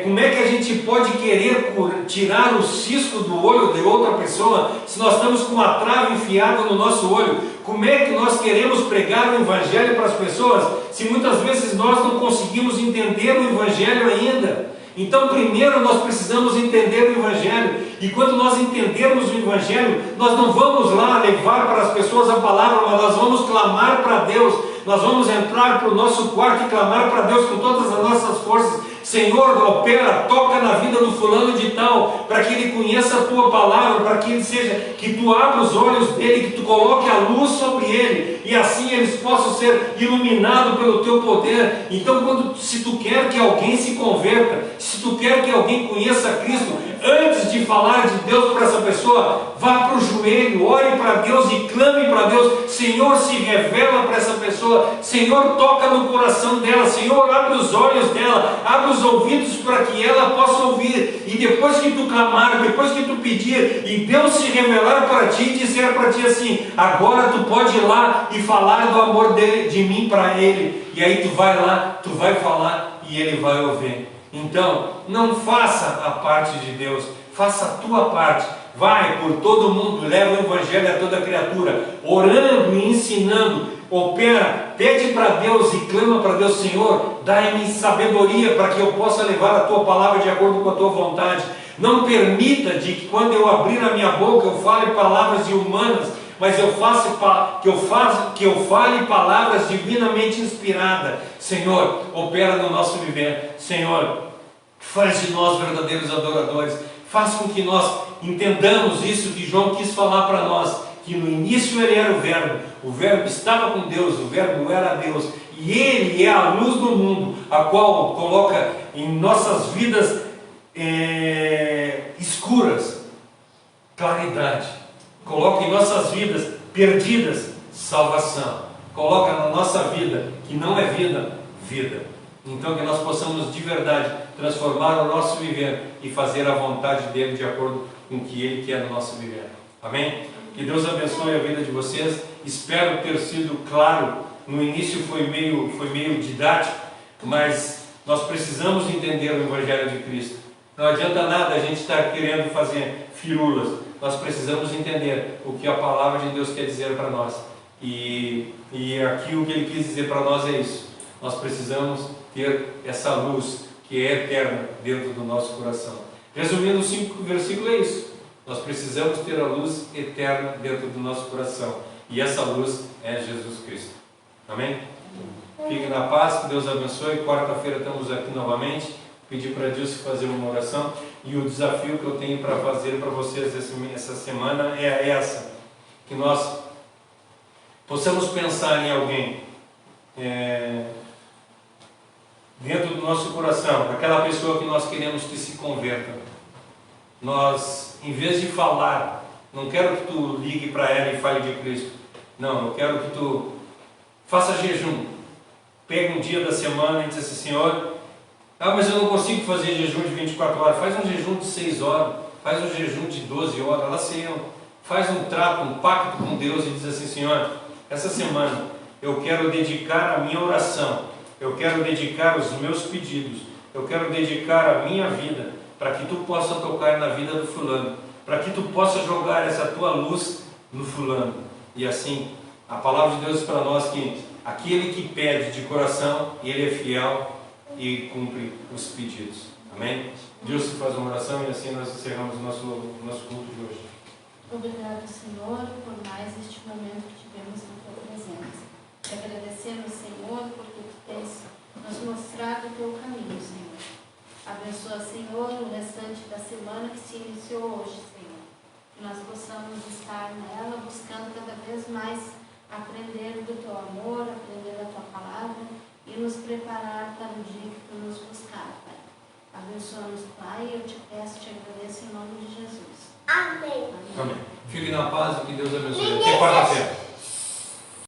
como é que a gente pode querer tirar o cisco do olho de outra pessoa se nós estamos com uma trava enfiada no nosso olho? Como é que nós queremos pregar o Evangelho para as pessoas se muitas vezes nós não conseguimos entender o Evangelho ainda? Então, primeiro nós precisamos entender o Evangelho, e quando nós entendermos o Evangelho, nós não vamos lá levar para as pessoas a palavra, mas nós vamos clamar para Deus. Nós vamos entrar para o nosso quarto e clamar para Deus com todas as nossas forças: Senhor, opera, toca na vida do fulano de tal, para que ele conheça a tua palavra, para que ele que tu abra os olhos dele, que tu coloque a luz sobre ele, e assim eles possam ser iluminados pelo teu poder. Então, se tu quer que alguém se converta, se tu quer que alguém conheça Cristo, antes de falar de Deus para essa pessoa, vá para o joelho, ore para Deus e clame para Deus: Senhor, se revela para essa pessoa, Senhor, toca no coração dela, Senhor, abre os olhos dela, abre os ouvidos para que ela possa ouvir. E depois que tu clamar, depois que tu pedir, e Deus se revelar para ti e dizer para ti assim: agora tu pode ir lá e falar do amor de mim para ele. E aí tu vai lá, tu vai falar e ele vai ouvir. Então, não faça a parte de Deus, faça a tua parte. Vai por todo mundo, leva o Evangelho a toda criatura, orando e ensinando. Opera, pede para Deus e clama para Deus: Senhor, dai-me sabedoria para que eu possa levar a tua palavra de acordo com a tua vontade. Não permita de que quando eu abrir a minha boca eu fale palavras humanas, mas que eu fale palavras divinamente inspiradas. Senhor, opera no nosso viver. Senhor, faz de nós verdadeiros adoradores. Faz com que nós entendamos isso que João quis falar para nós, que no início ele era o verbo estava com Deus, o verbo era Deus, e ele é a luz do mundo, a qual coloca em nossas vidas escuras claridade, coloca em nossas vidas perdidas salvação, coloca na nossa vida que não é vida, vida. Então que nós possamos de verdade transformar o nosso viver e fazer a vontade dele de acordo com o que ele quer no nosso viver. Amém? Que Deus abençoe a vida de vocês. Espero ter sido claro. No início foi meio didático, mas nós precisamos entender o Evangelho de Cristo. Não adianta nada a gente estar querendo fazer firulas. Nós precisamos entender o que a palavra de Deus quer dizer para nós. E aqui o que ele quis dizer para nós é isso. Nós precisamos ter essa luz que é eterna dentro do nosso coração. Resumindo, o 5 versículo é isso. Nós precisamos ter a luz eterna dentro do nosso coração. E essa luz é Jesus Cristo. Amém? Fique na paz, que Deus abençoe. Quarta-feira estamos aqui novamente. Pedir para Deus fazer uma oração. E o desafio que eu tenho para fazer para vocês essa semana é essa. Que nós possamos pensar em alguém dentro do nosso coração, aquela pessoa que nós queremos que se converta. Nós, em vez de falar, não quero que tu ligue para ela e fale de Cristo. Não, eu quero que tu faça jejum. Pega um dia da semana e diz assim: Senhor, mas eu não consigo fazer jejum de 24 horas. Faz um jejum de 6 horas, faz um jejum de 12 horas, ela sei, faz um trato, um pacto com Deus e diz assim: Senhor, essa semana eu quero dedicar a minha oração, eu quero dedicar os meus pedidos, eu quero dedicar a minha vida para que tu possa tocar na vida do fulano, para que tu possa jogar essa tua luz no fulano. E assim, a palavra de Deus para nós que aquele que pede de coração, ele é fiel e cumpre os pedidos. Amém? Deus se faz uma oração e assim nós encerramos o nosso culto de hoje. Obrigado, Senhor, por mais este momento que tivemos na tua presença. Te agradecemos, Senhor, porque tu tens nos mostrado o teu caminho, Senhor. Abençoa, Senhor, o restante da semana que se iniciou hoje, Senhor. Que nós possamos estar nela buscando cada vez mais aprender do teu amor, aprender da tua palavra e nos preparar para o dia que tu nos buscar, Pai. Abençoa-nos, Pai, eu te peço, te agradeço em nome de Jesus. Amém. Amém. Fique na paz e que Deus abençoe. Até quarta-feira.